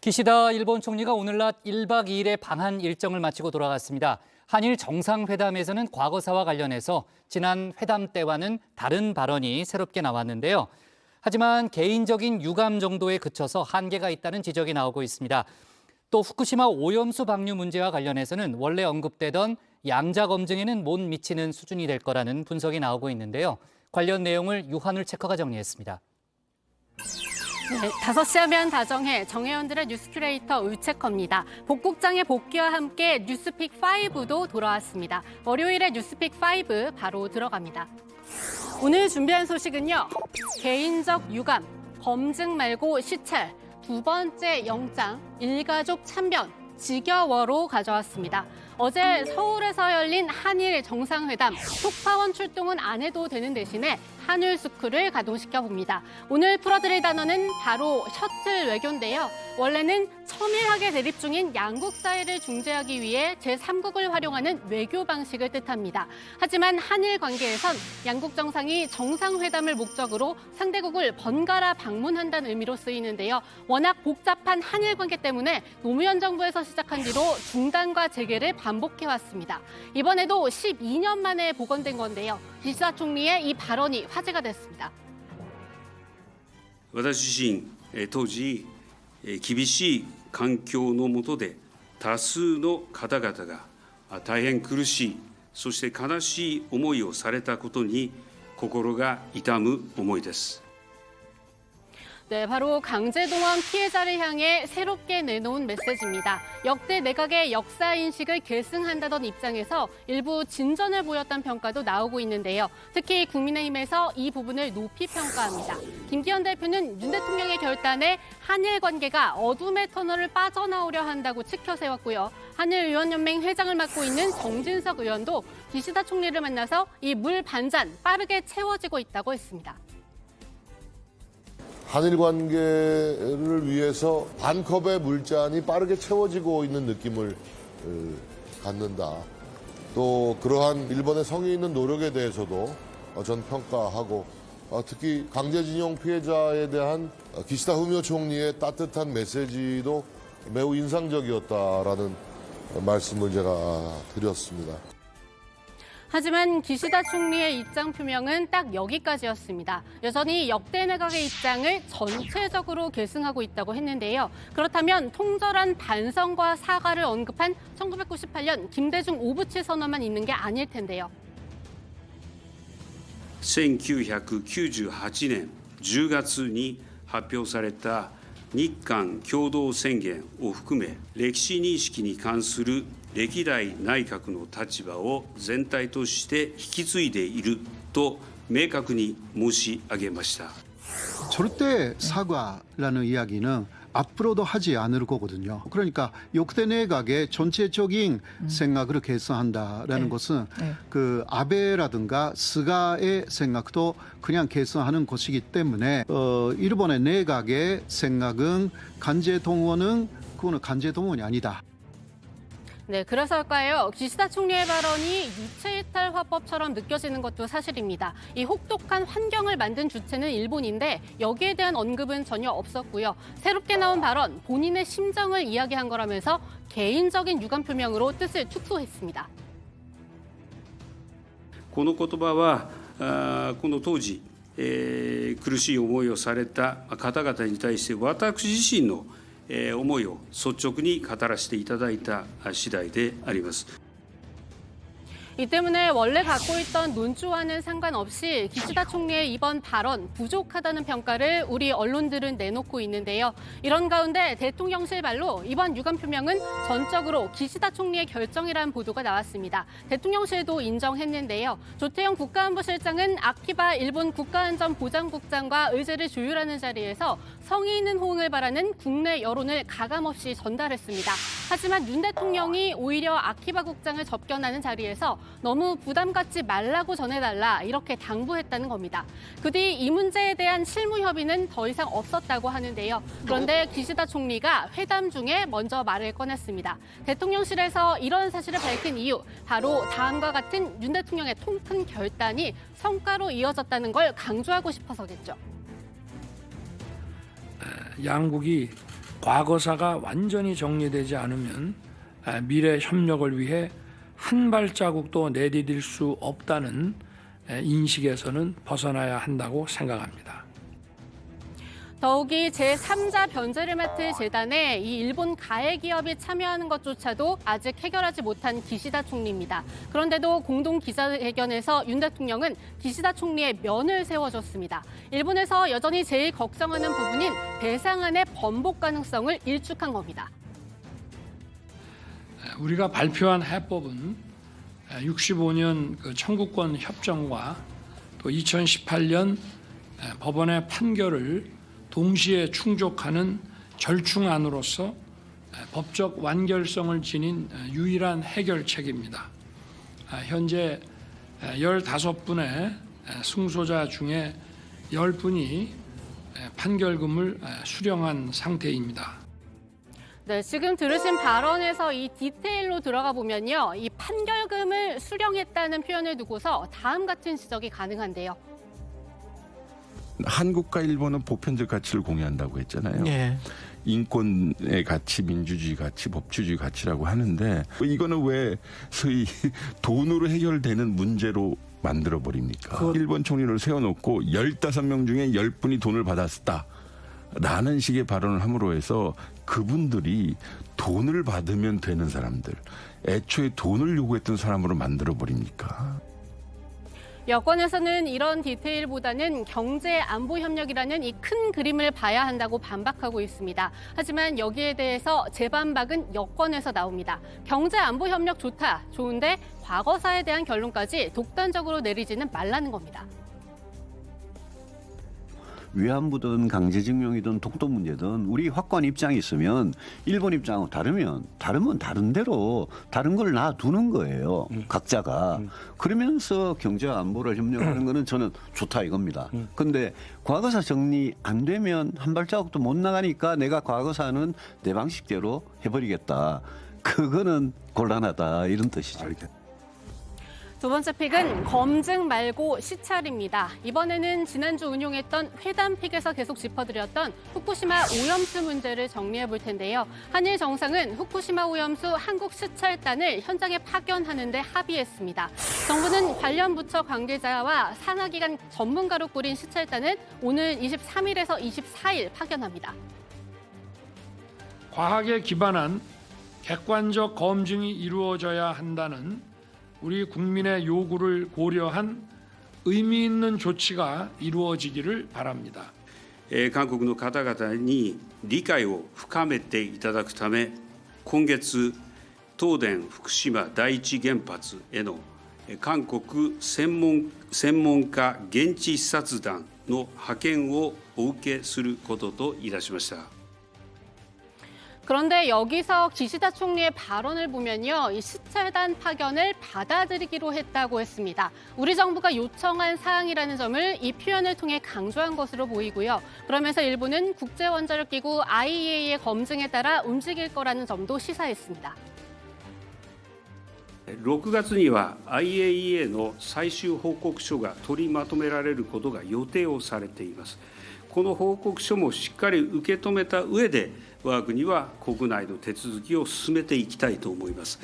기시다 일본 총리가 오늘 낮 1박 2일의 방한 일정을 마치고 돌아갔습니다. 한일 정상회담에서는 과거사와 관련해서 지난 회담 때와는 다른 발언이 새롭게 나왔는데요. 하지만 개인적인 유감 정도에 그쳐서 한계가 있다는 지적이 나오고 있습니다. 또 후쿠시마 오염수 방류 문제와 관련해서는 원래 언급되던 양자 검증에는 못 미치는 수준이 될 거라는 분석이 나오고 있는데요. 관련 내용을 유한울 체커가 정리했습니다. 네, 5시 하면 다정해 정혜원들의 뉴스 큐레이터 울체커입니다. 복국장의 복귀와 함께 뉴스픽5도 돌아왔습니다. 월요일에 뉴스픽5 바로 들어갑니다. 오늘 준비한 소식은요. 개인적 유감, 검증 말고 시찰, 두 번째 영장, 일가족 참변, 지겨워로 가져왔습니다. 어제 서울에서 열린 한일 정상회담, 속파원 출동은 안 해도 되는 대신에 한울 스쿨을 가동시켜 봅니다. 오늘 풀어드릴 단어는 바로 셔틀 외교인데요. 원래는 첨예하게 대립 중인 양국 사이를 중재하기 위해 제3국을 활용하는 외교 방식을 뜻합니다. 하지만 한일 관계에선 양국 정상이 정상회담을 목적으로 상대국을 번갈아 방문한다는 의미로 쓰이는데요. 워낙 복잡한 한일 관계 때문에 노무현 정부에서 시작한 뒤로 중단과 재개를 반복해왔습니다. 이번에도 12년 만에 복원된 건데요. 기시다 총리의 이 발언이 화제가 됐습니다. 私自身、当時、厳しい環境の下で多数の方々が大変苦しい、そして悲しい思いをされたことに心が痛む思いです。 네, 바로 강제동원 피해자를 향해 새롭게 내놓은 메시지입니다. 역대 내각의 역사인식을 계승한다던 입장에서 일부 진전을 보였다는 평가도 나오고 있는데요. 특히 국민의힘에서 이 부분을 높이 평가합니다. 김기현 대표는 윤 대통령의 결단에 한일 관계가 어둠의 터널을 빠져나오려 한다고 치켜세웠고요. 한일의원연맹 회장을 맡고 있는 정진석 의원도 기시다 총리를 만나서 이 물 반잔 빠르게 채워지고 있다고 했습니다. 한일 관계를 위해서 반컵의 물잔이 빠르게 채워지고 있는 느낌을 갖는다. 또 그러한 일본의 성의 있는 노력에 대해서도 전 평가하고 특히 강제징용 피해자에 대한 기시다 후미오 총리의 따뜻한 메시지도 매우 인상적이었다라는 말씀을 제가 드렸습니다. 하지만 기시다 총리의 입장 표명은 딱 여기까지였습니다. 여전히 역대 내각의 입장을 전체적으로 계승하고 있다고 했는데요. 그렇다면 통절한 반성과 사과를 언급한 1998년 김대중 오부치 선언만 있는 게 아닐 텐데요. 1998年10月に発表された日韓共同宣言を含め歴史認識に関する歴代内閣の立場を全体として引き継いでいると明確に申し上げました. 절대 사과라는 이야기는 앞으로도 하지 않을 거거든요. 그러니까 역대 내각의 전체적인 생각을 개선한다라는 것은 그 아베라든가 스가의 생각도 그냥 개선하는 것이기 때문에 일본의 내각의 생각은 강제 동원은 그거는 강제 동원이 아니다. 네, 그래서일까요? 기시다 총리의 발언이 유체이탈 화법처럼 느껴지는 것도 사실입니다. 이 혹독한 환경을 만든 주체는 일본인데 여기에 대한 언급은 전혀 없었고요. 새롭게 나온 발언, 본인의 심정을 이야기한 거라면서 개인적인 유감 표명으로 뜻을 축소했습니다. この言葉はこの当時苦しい思いをされた方々に対して私自身の思いを率直に語らせていただいた次第であります。 이 때문에 원래 갖고 있던 논조와는 상관없이 기시다 총리의 이번 발언 부족하다는 평가를 우리 언론들은 내놓고 있는데요. 이런 가운데 대통령실 말로 이번 유감 표명은 전적으로 기시다 총리의 결정이라는 보도가 나왔습니다. 대통령실도 인정했는데요. 조태영 국가안보실장은 아키바 일본 국가안전보장국장과 의제를 조율하는 자리에서 성의 있는 호응을 바라는 국내 여론을 가감없이 전달했습니다. 하지만 윤 대통령이 오히려 아키바 국장을 접견하는 자리에서 너무 부담 갖지 말라고 전해달라 이렇게 당부했다는 겁니다. 그 뒤 이 문제에 대한 실무 협의는 더 이상 없었다고 하는데요. 그런데 기시다 총리가 회담 중에 먼저 말을 꺼냈습니다. 대통령실에서 이런 사실을 밝힌 이유, 바로 다음과 같은 윤 대통령의 통큰 결단이 성과로 이어졌다는 걸 강조하고 싶어서겠죠. 양국이 과거사가 완전히 정리되지 않으면 미래 협력을 위해 한 발자국도 내디딜 수 없다는 인식에서는 벗어나야 한다고 생각합니다. 더욱이 제3자 변제를 맡을 재단에 이 일본 가해 기업이 참여하는 것조차도 아직 해결하지 못한 기시다 총리입니다. 그런데도 공동 기자회견에서 윤 대통령은 기시다 총리의 면을 세워줬습니다. 일본에서 여전히 제일 걱정하는 부분인 배상안의 번복 가능성을 일축한 겁니다. 우리가 발표한 해법은 65년 그 청구권 협정과 또 2018년 법원의 판결을 동시에 충족하는 절충안으로서 법적 완결성을 지닌 유일한 해결책입니다. 현재 15분의 승소자 중에 10분이 판결금을 수령한 상태입니다. 네, 지금 들으신 발언에서 이 디테일로 들어가 보면요. 이 판결금을 수령했다는 표현을 두고서 다음 같은 지적이 가능한데요. 한국과 일본은 보편적 가치를 공유한다고 했잖아요. 예. 인권의 가치, 민주주의 가치, 법치주의 가치라고 하는데 이거는 왜 소위 돈으로 해결되는 문제로 만들어 버립니까? 일본 총리를 세워놓고 15명 중에 10분이 돈을 받았다. 라는 식의 발언을 함으로 해서 그분들이 돈을 받으면 되는 사람들, 애초에 돈을 요구했던 사람으로 만들어 버립니까? 여권에서는 이런 디테일보다는 경제 안보 협력이라는 이 큰 그림을 봐야 한다고 반박하고 있습니다. 하지만 여기에 대해서 재반박은 여권에서 나옵니다. 경제 안보 협력 좋다, 좋은데 과거사에 대한 결론까지 독단적으로 내리지는 말라는 겁니다. 위안부든 강제징용이든 독도 문제든 우리 확고한 입장이 있으면 일본 입장하고 다르면 다른 대로 다른 걸 놔두는 거예요. 각자가. 그러면서 경제와 안보를 협력하는 거는 저는 좋다 이겁니다. 그런데 과거사 정리 안 되면 한 발자국도 못 나가니까 내가 과거사는 내 방식대로 해버리겠다. 그거는 곤란하다 이런 뜻이죠. 두 번째 픽은 검증 말고 시찰입니다. 이번에는 지난주 운용했던 회담 픽에서 계속 짚어드렸던 후쿠시마 오염수 문제를 정리해 볼 텐데요. 한일 정상은 후쿠시마 오염수 한국 시찰단을 현장에 파견하는 데 합의했습니다. 정부는 관련 부처 관계자와 산하기관 전문가로 꾸린 시찰단을 오늘 23일에서 24일 파견합니다. 과학에 기반한 객관적 검증이 이루어져야 한다는 우리 국민의 요구를 고려한 의미 있는 조치가 이루어지기를 바랍니다. 韓国の方々に理解を深めていただくため、今月、東電福島第一原発への韓国専門家現地視察団の派遣をお受けすることといたしました。 그런데 여기서 기시다 총리의 발언을 보면요. 이 시찰단 파견을 받아들이기로 했다고 했습니다. 우리 정부가 요청한 사항이라는 점을 이 표현을 통해 강조한 것으로 보이고요. 그러면서 일본은 국제원자력기구 IAEA의 검증에 따라 움직일 거라는 점도 시사했습니다. 6月には IAEA の最終報告書が取りまとめられることが予定をされています。この報告書もしっかり受け止めた上で、我が国は国内の手続きを進めていきたいと思います。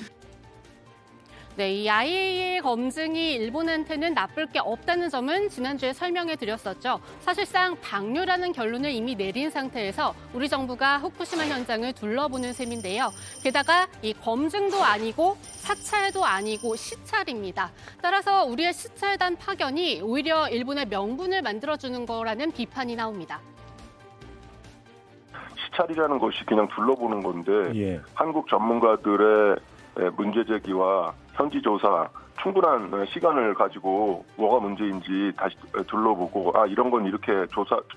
네, 이 IAEA 검증이 일본한테는 나쁠 게 없다는 점은 지난주에 설명해 드렸었죠. 사실상 방류라는 결론을 이미 내린 상태에서 우리 정부가 후쿠시마 현장을 둘러보는 셈인데요. 게다가 이 검증도 아니고 사찰도 아니고 시찰입니다. 따라서 우리의 시찰단 파견이 오히려 일본의 명분을 만들어주는 거라는 비판이 나옵니다. 시찰이라는 것이 그냥 둘러보는 건데 예. 한국 전문가들의 문제 제기와 현지 조사 충분한 시간을 가지고 뭐가 문제인지 다시 둘러보고 이런 건 이렇게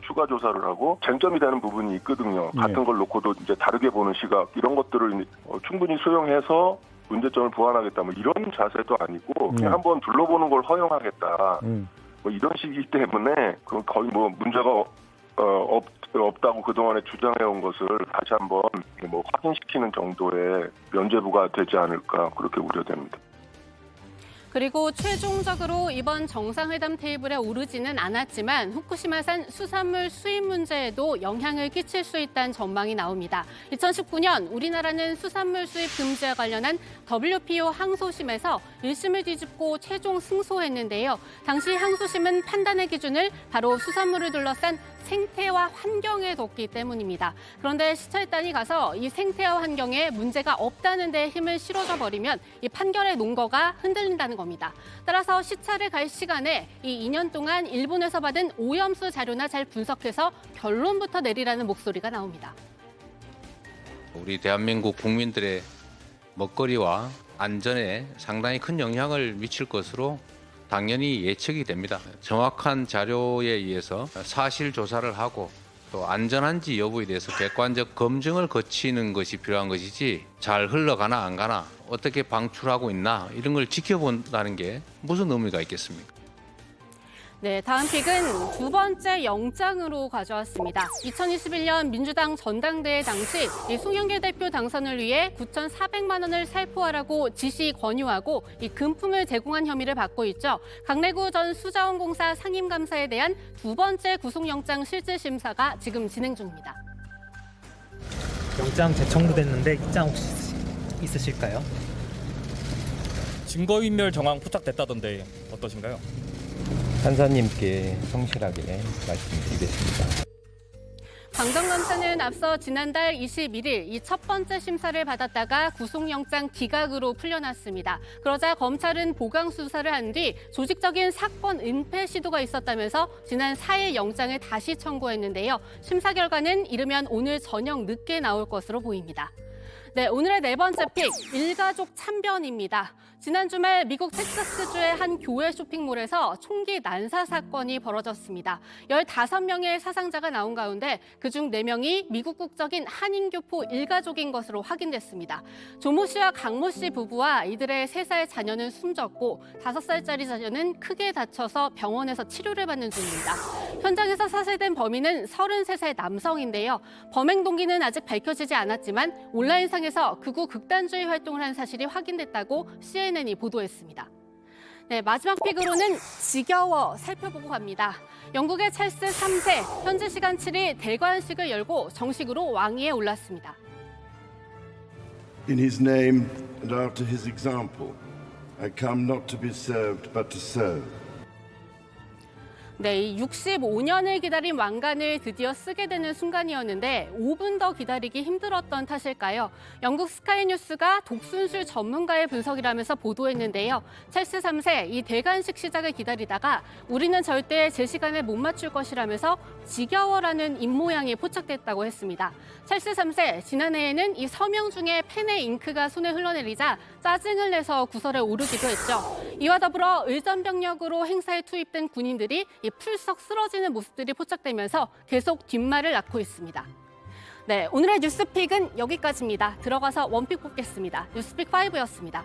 추가 조사를 하고 쟁점이 되는 부분이 있거든요. 네. 같은 걸 놓고도 이제 다르게 보는 시각 이런 것들을 충분히 수용해서 문제점을 보완하겠다 뭐 이런 자세도 아니고 그냥 한번 둘러보는 걸 허용하겠다 뭐 이런 식이기 때문에 거의 뭐 문제가 없다고 그동안에 주장해온 것을 다시 한번 뭐 확인시키는 정도의 면죄부가 되지 않을까 그렇게 우려됩니다. 그리고 최종적으로 이번 정상회담 테이블에 오르지는 않았지만 후쿠시마산 수산물 수입 문제에도 영향을 끼칠 수 있다는 전망이 나옵니다. 2019년 우리나라는 수산물 수입 금지와 관련한 WPO 항소심에서 1심을 뒤집고 최종 승소했는데요. 당시 항소심은 판단의 기준을 바로 수산물을 둘러싼 생태와 환경에 뒀기 때문입니다. 그런데 시찰단이 가서 이 생태와 환경에 문제가 없다는 데 힘을 실어줘 버리면 이 판결의 논거가 흔들린다는 겁니다. 따라서 시찰을 갈 시간에 이 2년 동안 일본에서 받은 오염수 자료나 잘 분석해서 결론부터 내리라는 목소리가 나옵니다. 우리 대한민국 국민들의 먹거리와 안전에 상당히 큰 영향을 미칠 것으로 당연히 예측이 됩니다. 정확한 자료에 의해서 사실 조사를 하고 또 안전한지 여부에 대해서 객관적 검증을 거치는 것이 필요한 것이지 잘 흘러가나 안 가나 어떻게 방출하고 있나 이런 걸 지켜본다는 게 무슨 의미가 있겠습니까? 네, 다음 픽은 두 번째 영장으로 가져왔습니다. 2021년 민주당 전당대회 당시 이 송영길 대표 당선을 위해 9,400만 원을 살포하라고 지시 권유하고 이 금품을 제공한 혐의를 받고 있죠. 강래구 전 수자원공사 상임감사에 대한 두 번째 구속영장 실질심사가 지금 진행 중입니다. 영장 재청구됐는데 입장 혹시 있으실까요? 증거인멸 정황 포착됐다던데 어떠신가요? 판사님께 성실하게 말씀드리겠습니다. 강 전 감사는 앞서 지난달 21일 이 첫 번째 심사를 받았다가 구속영장 기각으로 풀려났습니다. 그러자 검찰은 보강 수사를 한 뒤 조직적인 사건 은폐 시도가 있었다면서 지난 4일 영장을 다시 청구했는데요. 심사 결과는 이르면 오늘 저녁 늦게 나올 것으로 보입니다. 네, 오늘의 네 번째 픽, 일가족 참변입니다. 지난 주말 미국 텍사스주의 한 교회 쇼핑몰에서 총기 난사 사건이 벌어졌습니다. 15명의 사상자가 나온 가운데 그중 4명이 미국 국적인 한인교포 일가족인 것으로 확인됐습니다. 조모 씨와 강모 씨 부부와 이들의 3살 자녀는 숨졌고 5살짜리 자녀는 크게 다쳐서 병원에서 치료를 받는 중입니다. 현장에서 사살된 범인은 33살 남성인데요. 범행 동기는 아직 밝혀지지 않았지만 온라인상에서 극우 극단주의 활동을 한 사실이 확인됐다고 CNN이 보도했습니다. 네, 마지막 픽으로는 지겨워 살펴보고 갑니다. 영국의 찰스 3세, 현지 시간 7일 대관식을 열고 정식으로 왕위에 올랐습니다. In his name and after his example, I come not to be served but to serve. 네, 65년을 기다린 왕관을 드디어 쓰게 되는 순간이었는데 5분 더 기다리기 힘들었던 탓일까요? 영국 스카이뉴스가 독순술 전문가의 분석이라면서 보도했는데요. 찰스 3세 이 대관식 시작을 기다리다가 우리는 절대 제 시간에 못 맞출 것이라면서 지겨워라는 입모양이 포착됐다고 했습니다. 찰스 3세 지난해에는 이 서명 중에 펜에 잉크가 손에 흘러내리자 짜증을 내서 구설에 오르기도 했죠. 이와 더불어 의전병력으로 행사에 투입된 군인들이 풀썩 쓰러지는 모습들이 포착되면서 계속 뒷말을 낳고 있습니다. 네, 오늘의 뉴스픽은 여기까지입니다. 들어가서 원픽 뽑겠습니다. 뉴스픽 5였습니다.